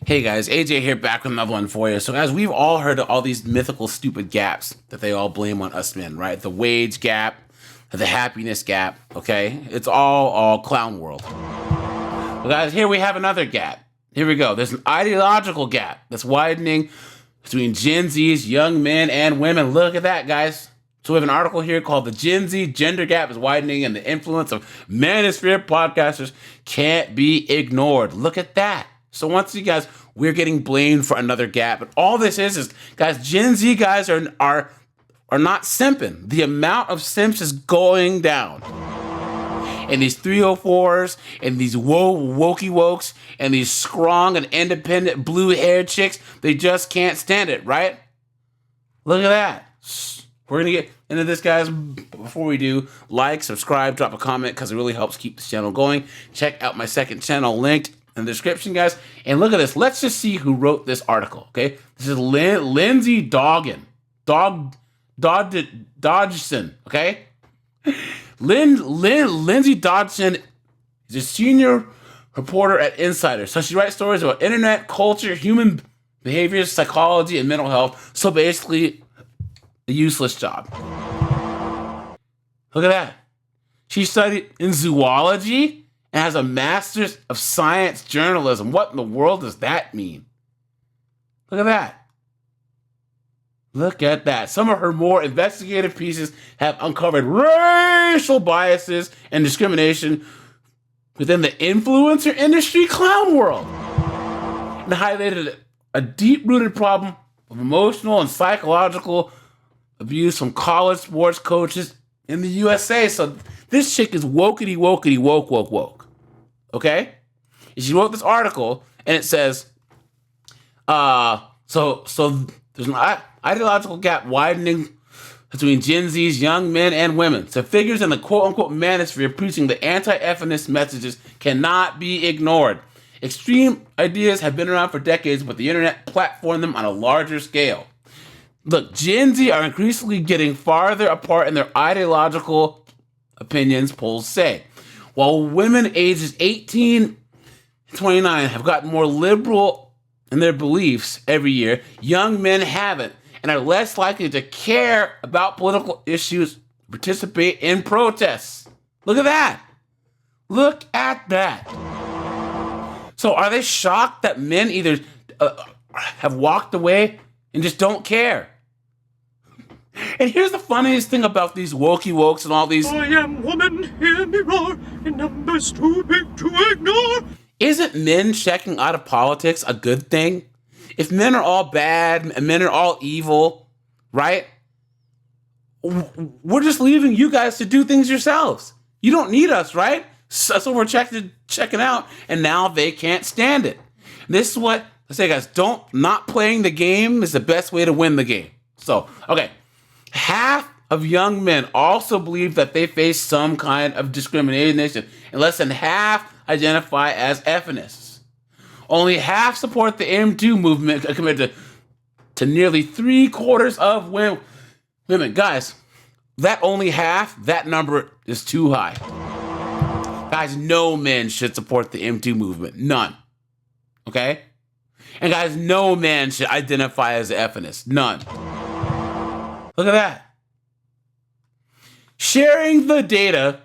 Hey guys, AJ here back with another one for you. So guys, we've all heard of all these mythical stupid gaps that they all blame on us men, right? The wage gap, the happiness gap, okay? It's all clown world. Well guys, here we have another gap. Here we go. There's an ideological gap that's widening between Gen Z's young men and women. Look at that, guys. So we have an article here called "The Gen Z Gender Gap is Widening and the Influence of Manosphere Podcasters Can't Be Ignored." Look at that. So once you guys, we're getting blamed for another gap. But all this is guys, Gen Z guys are not simping. The amount of simps is going down. And these 304s and these wokey wokes and these strong and independent blue-haired chicks, they just can't stand it, right? Look at that. We're going to get into this, guys. Before we do, like, subscribe, drop a comment, because it really helps keep this channel going. Check out my second channel linked in the description, guys. And look at this. Let's just see who wrote this article, okay? This is Lindsay Dodgson, okay? Lindsay Dodgson is a senior reporter at Insider. So she writes stories about internet, culture, human behaviors, psychology, and mental health. So basically, a useless job. Look at that. She studied in zoology and has a master's of science journalism. What in the world does that mean? Look at that. Look at that. Some of her more investigative pieces have uncovered racial biases and discrimination within the influencer industry clown world and highlighted a deep-rooted problem of emotional and psychological abuse from college sports coaches in the USA. So this chick is wokety woke. Okay? And she wrote this article and it says, so there's an ideological gap widening between Gen Z's young men and women. So figures in the quote-unquote manosphere preaching the anti-feminist messages cannot be ignored. Extreme ideas have been around for decades, but the internet platformed them on a larger scale. Look, Gen Z are increasingly getting farther apart in their ideological opinions, polls say. While women ages 18 to 29 have gotten more liberal in their beliefs every year, young men haven't and are less likely to care about political issues, participate in protests. Look at that. Look at that. So are they shocked that men either have walked away and just don't care? And here's the funniest thing about these wokey wokes and all these. I am woman, hear me roar, in numbers too big to ignore. Isn't men checking out of politics a good thing? If men are all bad and men are all evil, right? We're just leaving you guys to do things yourselves. You don't need us, right? So we're checking out, and now they can't stand it. This is what I say, guys. Not playing the game is the best way to win the game. So, okay. Half of young men also believe that they face some kind of discrimination, and less than half identify as feminists. Only half support the M2 movement compared to nearly 3/4 of women. Guys, that only half, that number is too high. Guys, no men should support the M2 movement. None. Okay? And guys, no man should identify as a feminist. None. Look at that. Sharing the data,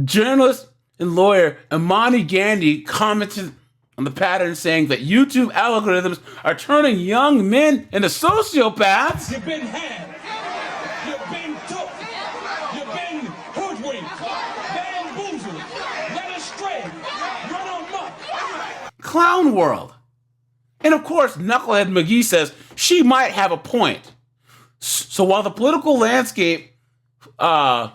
journalist and lawyer Imani Gandhi commented on the pattern saying that YouTube algorithms are turning young men into sociopaths. You've been had. You've been took. You've been hoodwinked. Bamboozled. Led astray. Run amok. Clown world. And of course, Knucklehead McGee says she might have a point. So while the political landscape, the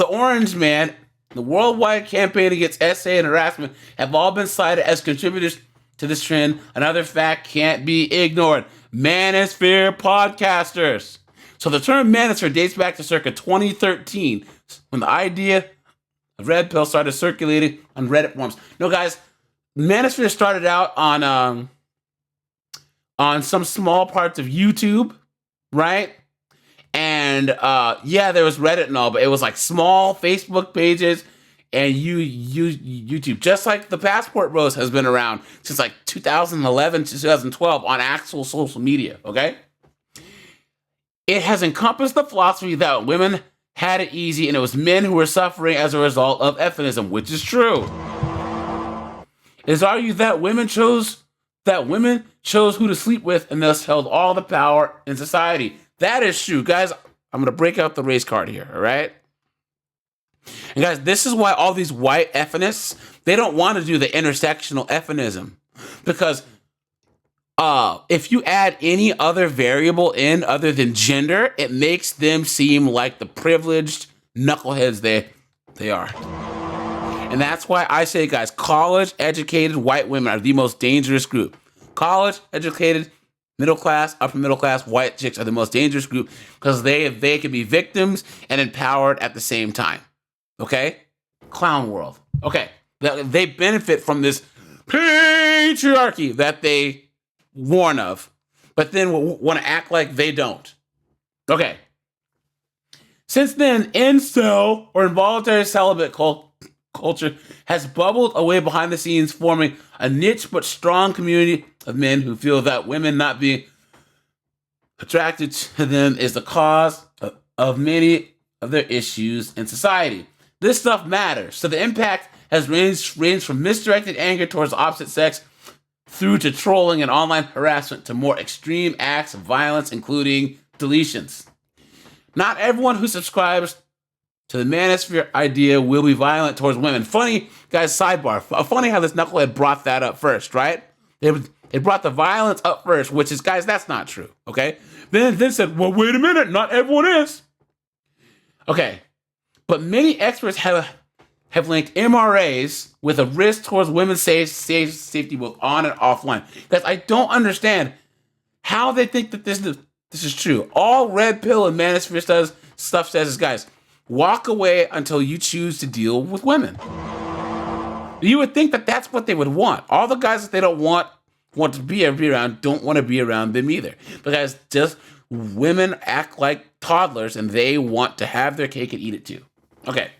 Orange Man, the worldwide campaign against SA and harassment have all been cited as contributors to this trend, another fact can't be ignored. Manosphere podcasters. So the term manosphere dates back to circa 2013 when the idea of red pill started circulating on Reddit forums. No, guys, manosphere started out on some small parts of YouTube. Right? And yeah, there was Reddit and all, but it was like small Facebook pages and YouTube, just like the Passport Bros has been around since like 2011 to 2012 on actual social media, okay? It has encompassed the philosophy that women had it easy and it was men who were suffering as a result of feminism, which is true. It is argued that women chose who to sleep with and thus held all the power in society. That is true. Guys, I'm going to break out the race card here, all right? And guys, this is why all these white feminists, they don't want to do the intersectional feminism. Because if you add any other variable in other than gender, it makes them seem like the privileged knuckleheads they are. And that's why I say, guys, college-educated white women are the most dangerous group. College-educated, middle class, upper middle class white chicks are the most dangerous group because they can be victims and empowered at the same time. Okay? Clown world. Okay. They benefit from this patriarchy that they warn of, but then want to act like they don't. Okay. Since then, incel or involuntary celibate culture has bubbled away behind the scenes, forming a niche but strong community of men who feel that women not being attracted to them is the cause of many of their issues in society. This stuff matters. So the impact has ranged from misdirected anger towards the opposite sex through to trolling and online harassment to more extreme acts of violence, including deletions. Not everyone who subscribes to the manosphere idea will be violent towards women. Funny, guys, sidebar. Funny how this knucklehead brought that up first, right? They brought the violence up first, which is, guys, that's not true, okay? Then said, well, wait a minute, not everyone is. Okay, but many experts have linked MRAs with a risk towards women's safety both on and offline. Guys, I don't understand how they think that this is true. All red pill and manosphere stuff says is, guys, walk away until you choose to deal with women. You would think that that's what they would want. All the guys that they don't want to be around don't want to be around them either. Because just women act like toddlers and they want to have their cake and eat it too. Okay.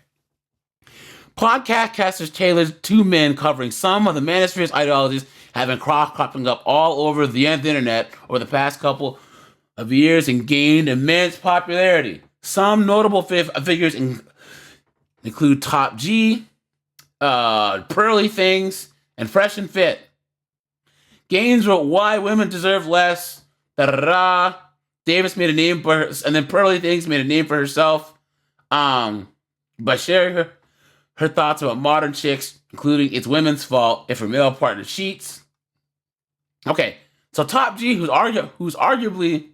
Podcasters tailored to men covering some of the manosphere's ideologies have been cropping up all over the internet over the past couple of years and gained immense popularity. Some notable figures include Top G, Pearly Things, and Fresh and Fit. Gaines wrote Why Women Deserve Less. Da-da-da. Davis made a name for her, and then Pearly Things made a name for herself by sharing her thoughts about modern chicks, including it's women's fault if her male partner cheats. Okay, so Top G, who arguably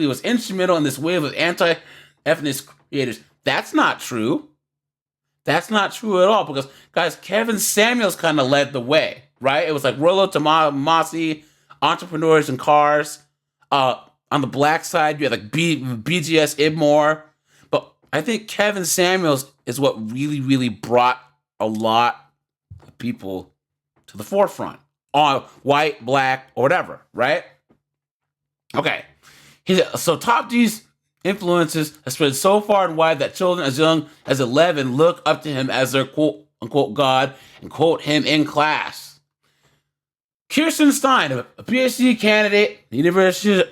was instrumental in this wave of anti-feminist creators, that's not true. That's not true at all because, guys, Kevin Samuels kind of led the way, right? It was like Rollo Tomasi, Entrepreneurs in Cars. On the black side, you had like BGS Ibmore. But I think Kevin Samuels is what really, really brought a lot of people to the forefront on white, black, or whatever, right? Okay. So Top G's influences have spread so far and wide that children as young as 11 look up to him as their quote-unquote god and quote him in class. Kirsten Stein, a PhD candidate at the University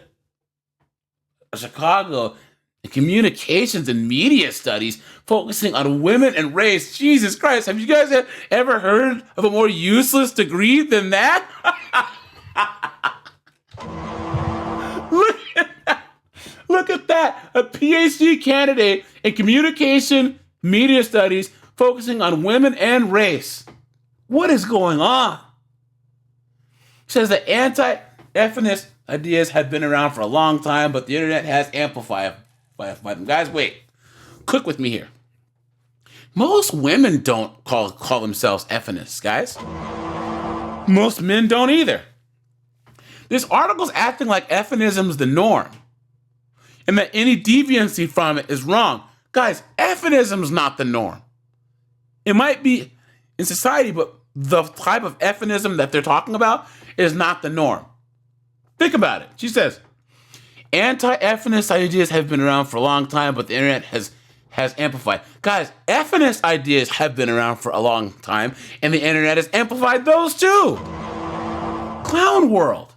of Chicago in communications and media studies, focusing on women and race. Jesus Christ, have you guys ever heard of a more useless degree than that? Look at that. A PhD candidate in communication media studies focusing on women and race. What is going on? Says that anti-feminist ideas have been around for a long time, but the internet has amplified them. Guys, wait. Cook with me here. Most women don't call themselves feminists, guys. Most men don't either. This article's acting like feminism is the norm and that any deviancy from it is wrong. Guys, feminism is not the norm. It might be in society, but the type of feminism that they're talking about is not the norm. Think about it. She says, anti-feminist ideas have been around for a long time, but the internet has has amplified. Guys, FNS ideas have been around for a long time, and the internet has amplified those too. Clown world.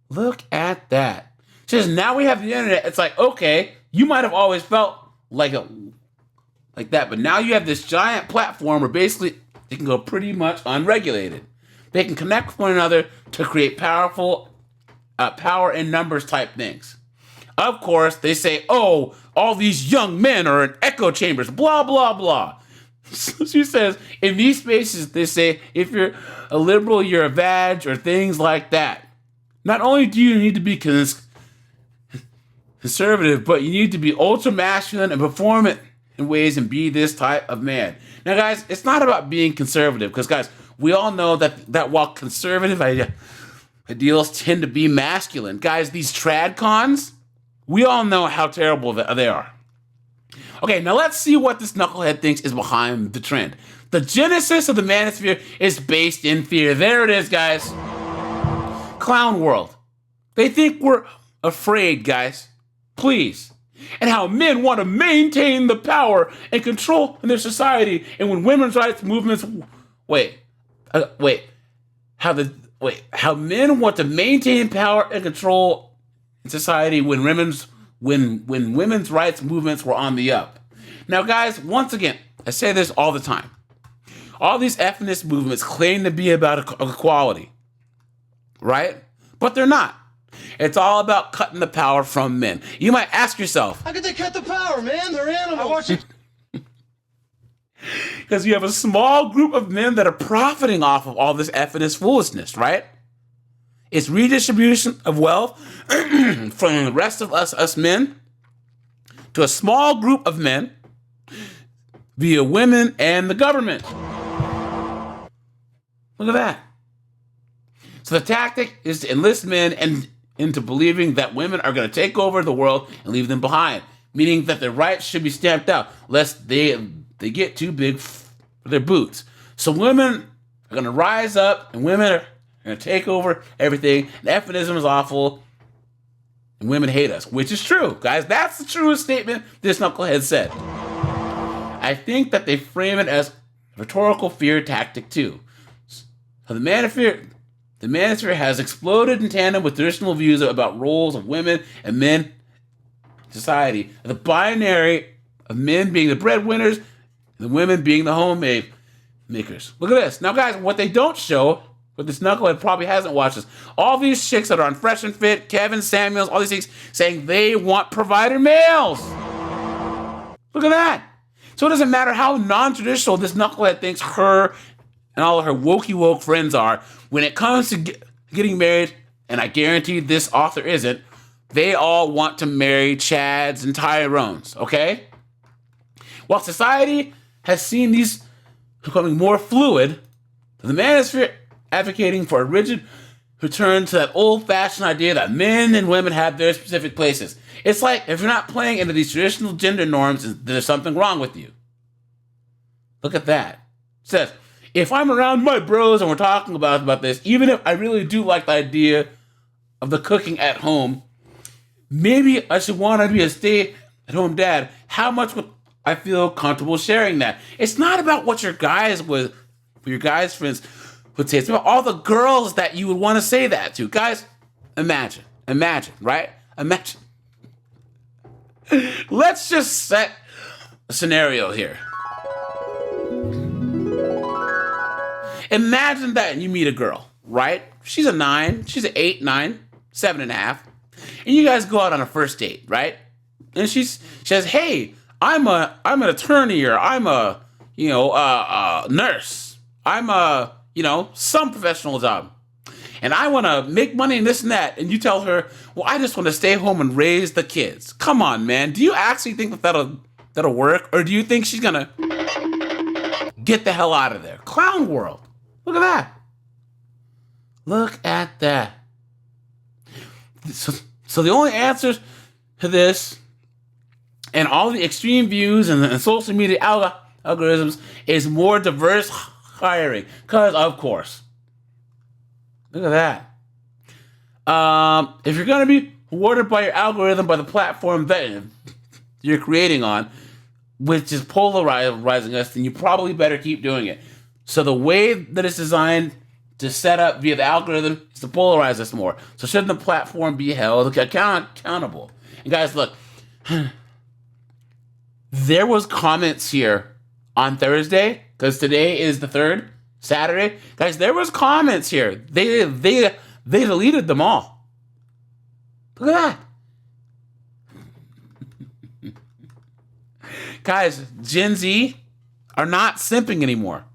Look at that. Just now we have the internet. It's like, okay, you might have always felt like that, but now you have this giant platform where basically they can go pretty much unregulated. They can connect with one another to create powerful power in numbers type things. Of course, they say, oh, all these young men are in echo chambers, blah, blah, blah. So she says, in these spaces, they say, if you're a liberal, you're a vag, or things like that. Not only do you need to be conservative, but you need to be ultra masculine and perform it in ways and be this type of man. Now, guys, it's not about being conservative, because, guys, we all know that while conservative ideals tend to be masculine, guys, these trad cons, we all know how terrible they are. Okay, now let's see what this knucklehead thinks is behind the trend. The genesis of the manosphere is based in fear. There it is, guys. Clown world. They think we're afraid, guys. Please. And how men want to maintain the power and control in their society. And when women's rights movements... How men want to maintain power and control in society when women's rights movements were on the up. Now, guys, once again, I say this all the time. All these feminist movements claim to be about equality, right? But they're not. It's all about cutting the power from men. You might ask yourself, how could they cut the power, man? They're animals. Because you have a small group of men that are profiting off of all this feminist foolishness, right? It's redistribution of wealth from the rest of us men to a small group of men via women and the government. Look at that. So the tactic is to enlist men into believing that women are going to take over the world and leave them behind, meaning that their rights should be stamped out lest they get too big for their boots. So women are going to rise up and women are going to take over everything. And feminism is awful and women hate us, which is true, guys. That's the truest statement this knucklehead said. I think that they frame it as a rhetorical fear tactic too. So the manosphere has exploded in tandem with traditional views about roles of women and men in society. The binary of men being the breadwinners and the women being the homemakers. Look at this. Now, guys, what they don't show, but this knucklehead probably hasn't watched this, all these chicks that are on Fresh and Fit, Kevin Samuels, all these things, saying they want provider males. Look at that. So it doesn't matter how non-traditional this knucklehead thinks her and all of her wokey woke friends are. When it comes to getting married, and I guarantee this author isn't, they all want to marry Chads and Tyrones, okay? While society has seen these becoming more fluid, the manosphere advocating for a rigid return to that old-fashioned idea that men and women have their specific places. It's like, if you're not playing into these traditional gender norms, there's something wrong with you. Look at that. It says, if I'm around my bros and we're talking about this, even if I really do like the idea of the cooking at home, maybe I should want to be a stay-at-home dad. How much would I feel comfortable sharing that? It's not about what your guys friends would say. It's about all the girls that you would want to say that to. Guys, imagine, right? Imagine. Let's just set a scenario here. Imagine that you meet a girl, right? She's a 9, she's an 8, 9, 7.5. And you guys go out on a first date, right? And she says, hey, I'm an attorney, or I'm a nurse. I'm some professional job. And I want to make money and this and that. And you tell her, well, I just want to stay home and raise the kids. Come on, man. Do you actually think that'll work? Or do you think she's going to get the hell out of there? Clown world. Look at that. Look at that. So the only answer to this and all the extreme views and social media algorithms is more diverse hiring. Because, of course, look at that. If you're going to be rewarded by your algorithm, by the platform that you're creating on, which is polarizing us, then you probably better keep doing it. So the way that it's designed to set up via the algorithm is to polarize us more. So shouldn't the platform be held accountable? And guys, look, there was comments here on Thursday, because today is the 3rd, Saturday. Guys, there was comments here. They deleted them all. Look at that. Guys, Gen Z are not simping anymore.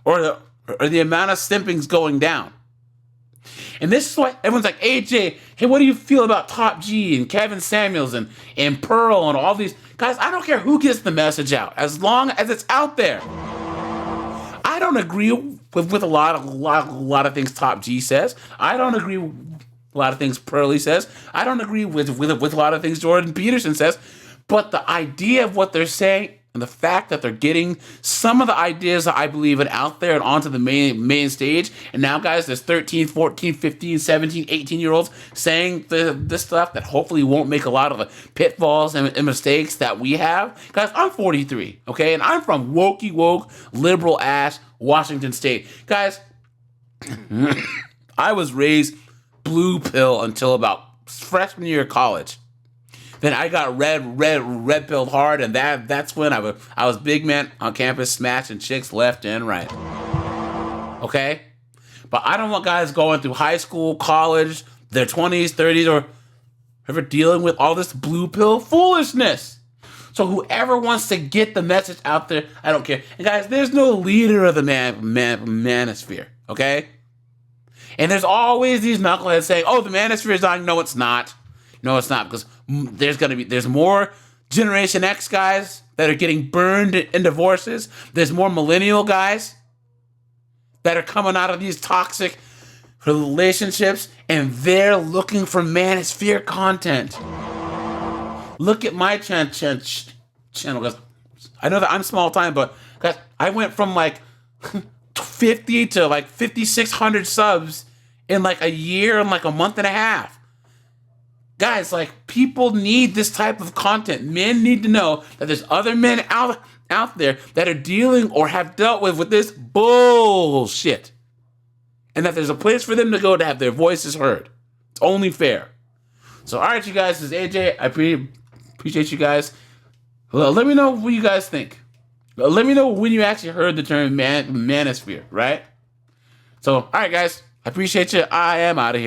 Or the amount of simping's going down. And this is why everyone's like, AJ, hey, what do you feel about Top G and Kevin Samuels and Pearl and all these? Guys, I don't care who gets the message out, as long as it's out there. I don't agree with a lot of things Top G says. I don't agree with a lot of things Pearly says. I don't agree with a lot of things Jordan Peterson says. But the idea of what they're saying and the fact that they're getting some of the ideas that I believe in out there and onto the main stage. And now, guys, there's 13, 14, 15, 17, 18-year-olds saying this stuff that hopefully won't make a lot of the pitfalls and mistakes that we have. Guys, I'm 43, okay? And I'm from woke, liberal-ass Washington State. Guys, I was raised blue pill until about freshman year of college. Then I got red pilled hard, and that's when I was big man on campus smashing chicks left and right. Okay? But I don't want guys going through high school, college, their 20s, 30s, or ever dealing with all this blue pill foolishness. So whoever wants to get the message out there, I don't care. And guys, there's no leader of the manosphere, okay? And there's always these knuckleheads saying, oh, the manosphere is dying. No, it's not. No, it's not, because there's more Generation X guys that are getting burned in divorces. There's more millennial guys that are coming out of these toxic relationships, and they're looking for manosphere content. Look at my channel, guys. I know that I'm small time, but guys, I went from like 50 to like 5,600 subs in like a year and like a month and a half. Guys, like, people need this type of content. Men need to know that there's other men out there that are dealing or have dealt with this bullshit. And that there's a place for them to go to have their voices heard. It's only fair. So, all right, you guys, this is AJ. I appreciate you guys. Well, let me know what you guys think. Let me know when you actually heard the term manosphere, right? So, all right, guys, I appreciate you. I am out of here.